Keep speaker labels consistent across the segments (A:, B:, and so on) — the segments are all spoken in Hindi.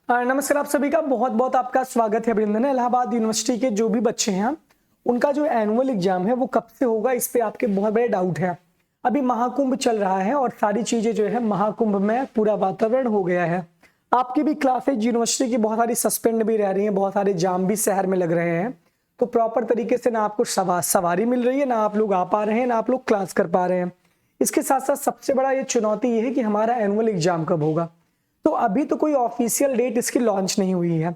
A: नमस्कार, आप सभी का बहुत बहुत आपका स्वागत है। अभिनंदन है। इलाहाबाद यूनिवर्सिटी के जो भी बच्चे हैं उनका जो एनुअल एग्जाम है वो कब से होगा, इस पे आपके बहुत बड़े डाउट है। अभी महाकुंभ चल रहा है और सारी चीजें जो है महाकुंभ में पूरा वातावरण हो गया है। आपकी भी क्लासेज यूनिवर्सिटी की बहुत सारी सस्पेंड भी रह रही है, बहुत सारे जाम भी शहर में लग रहे हैं। तो प्रॉपर तरीके से ना आपको सवारी मिल रही है, ना आप लोग आ पा रहे हैं, ना आप लोग क्लास कर पा रहे हैं। इसके साथ साथ सबसे बड़ा ये चुनौती ये है कि हमारा एनुअल एग्जाम कब होगा। तो अभी तो कोई ऑफिशियल डेट इसकी लॉन्च नहीं हुई है,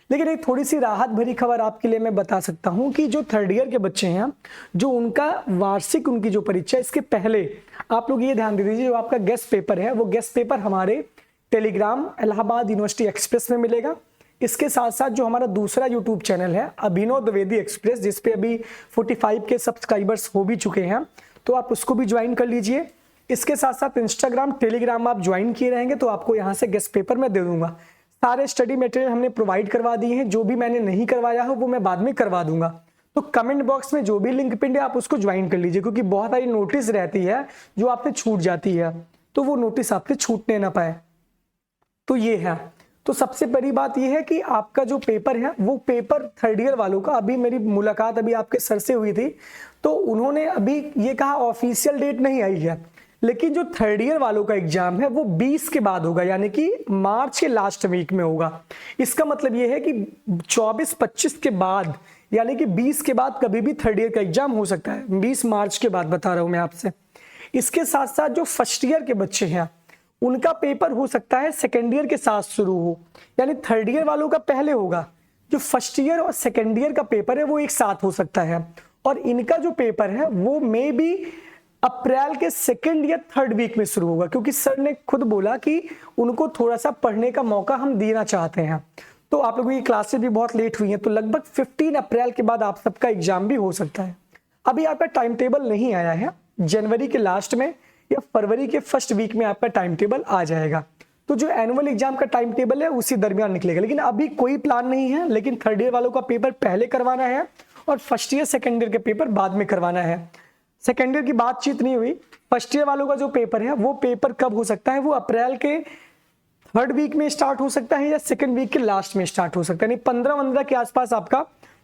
A: लेकिन एक थोड़ी सी राहत भरी खबर आपके लिए मैं बता सकता हूं कि जो थर्ड ईयर के बच्चे हैं, जो उनका वार्षिक उनकी जो परीक्षा, इसके पहले आप लोग ये ध्यान दे दीजिए, जो आपका गेस्ट पेपर है वो गेस्ट पेपर हमारे टेलीग्राम इलाहाबाद यूनिवर्सिटी एक्सप्रेस में मिलेगा। इसके साथ साथ जो हमारा दूसरा यूट्यूब चैनल है अभिनव द्विवेदी एक्सप्रेस, जिसपे अभी 45 के सब्सक्राइबर्स हो भी चुके हैं, तो आप उसको भी ज्वाइन कर लीजिए। इसके साथ साथ इंस्टाग्राम टेलीग्राम आप ज्वाइन किए रहेंगे तो आपको यहाँ से गेस्ट पेपर मैं दे दूंगा। सारे स्टडी मटेरियल हमने प्रोवाइड करवा दिए हैं, जो भी मैंने नहीं करवाया हो वो मैं बाद में करवा दूंगा। तो कमेंट बॉक्स में जो भी लिंक पिन है आप उसको ज्वाइन कर लीजिए, क्योंकि बहुत सारी नोटिस रहती है जो आपसे छूट जाती है, तो वो नोटिस आपसे छूटने ना पाए। तो ये है। तो सबसे बड़ी बात ये है कि आपका जो पेपर है वो पेपर थर्ड ईयर वालों का, अभी मेरी मुलाकात अभी आपके सर से हुई थी तो उन्होंने अभी ये कहा ऑफिशियल डेट नहीं आई है, लेकिन जो थर्ड ईयर वालों का एग्जाम है वो 20 के बाद होगा, यानी कि मार्च के लास्ट वीक में होगा। इसका मतलब ये है कि 24-25 के बाद, यानी कि 20 के बाद कभी भी थर्ड ईयर का एग्जाम हो सकता है। 20 मार्च के बाद बता रहा हूं मैं आपसे। इसके साथ साथ जो फर्स्ट ईयर के बच्चे हैं उनका पेपर हो सकता है सेकेंड ईयर के साथ शुरू हो, यानी थर्ड ईयर वालों का पहले होगा। जो फर्स्ट ईयर और सेकेंड ईयर का पेपर है वो एक साथ हो सकता है, और इनका जो पेपर है वो मे बी अप्रैल के सेकेंड या थर्ड वीक में शुरू होगा, क्योंकि सर ने खुद बोला कि उनको थोड़ा सा पढ़ने का मौका हम देना चाहते हैं। तो आप लोगों की क्लासेस भी बहुत लेट हुई हैं, तो लगभग 15 अप्रैल के बाद आप सबका एग्जाम भी हो सकता है। अभी आपका टाइम टेबल नहीं आया है, जनवरी के लास्ट में या फरवरी के फर्स्ट वीक में आपका टाइम टेबल आ जाएगा। तो जो एनुअल एग्जाम का टाइम टेबल है उसी दरमियान निकलेगा, लेकिन अभी कोई प्लान नहीं है। लेकिन थर्ड ईयर वालों का पेपर पहले करवाना है और फर्स्ट ईयर सेकेंड ईयर के पेपर बाद में करवाना है। सेकेंड ईयर की बातचीत नहीं हुई। फर्स्ट ईयर वालों का जो पेपर है वो पेपर कब हो सकता है, वो अप्रैल के थर्ड वीक में स्टार्ट हो सकता है या सेकेंड वीक के लास्ट में स्टार्ट हो सकता है। यानी 15 के आसपास आपका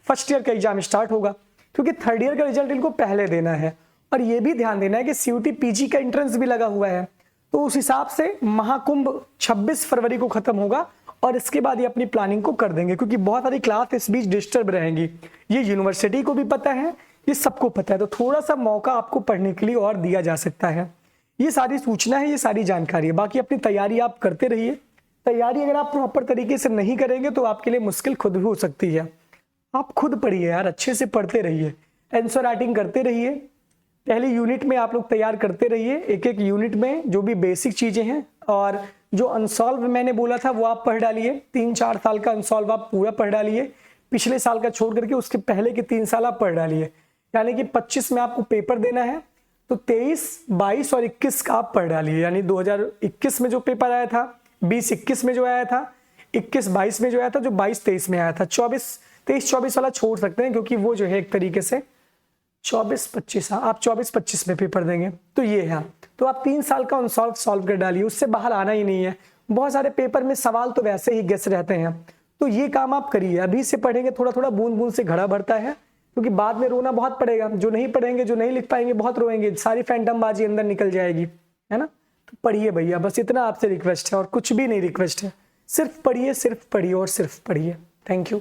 A: फर्स्ट ईयर का एग्जाम स्टार्ट होगा, क्योंकि थर्ड ईयर का रिजल्ट इनको पहले देना है। और ये भी ध्यान देना है कि सीयूटी पीजी का एंट्रेंस भी लगा हुआ है, तो उस हिसाब से महाकुंभ 26 फरवरी को खत्म होगा और इसके बाद ये अपनी प्लानिंग को कर देंगे, क्योंकि बहुत सारी क्लास इस बीच डिस्टर्ब रहेंगी। ये यूनिवर्सिटी को भी पता है, ये सबको पता है, तो थोड़ा सा मौका आपको पढ़ने के लिए और दिया जा सकता है। ये सारी सूचना है, ये सारी जानकारी है। बाकी अपनी तैयारी आप करते रहिए। तैयारी अगर आप प्रॉपर तरीके से नहीं करेंगे तो आपके लिए मुश्किल खुद भी हो सकती है। आप खुद पढ़िए यार, अच्छे से पढ़ते रहिए, आंसर राइटिंग करते रहिए। पहली यूनिट में आप लोग तैयार करते रहिए, एक एक यूनिट में जो भी बेसिक चीजें हैं, और जो अनसॉल्व मैंने बोला था वो आप पढ़ डालिए। 3-4 साल का अनसॉल्व आप पूरा पढ़ डालिए, पिछले साल का छोड़ करके उसके पहले के 3 साल आप पढ़ डालिए। यानी कि 25 में आपको पेपर देना है तो 23, 22 और 21 का आप पढ़ डालिए। यानी 2021 में जो पेपर आया था, 20-21 में जो आया था, 21-22 में जो आया था, जो 22-23 में आया था। 23-24 वाला छोड़ सकते हैं, क्योंकि वो जो है एक तरीके से 24-25, आप 24-25 में पेपर देंगे। तो ये है, तो आप 3 साल का अनसॉल्व सॉल्व कर डालिए, उससे बाहर आना ही नहीं है। बहुत सारे पेपर में सवाल तो वैसे ही गेस रहते हैं, तो ये काम आप करिए। अभी से पढ़ेंगे, थोड़ा थोड़ा बूंद बूंद से घड़ा भरता है, क्योंकि बाद में रोना बहुत पड़ेगा। जो नहीं पढ़ेंगे, जो नहीं लिख पाएंगे, बहुत रोएंगे, सारी फैंटम बाजी अंदर निकल जाएगी, है ना। तो पढ़िए भैया, बस इतना आपसे रिक्वेस्ट है, और कुछ भी नहीं रिक्वेस्ट है। सिर्फ पढ़िए और सिर्फ पढ़िए। Thank you.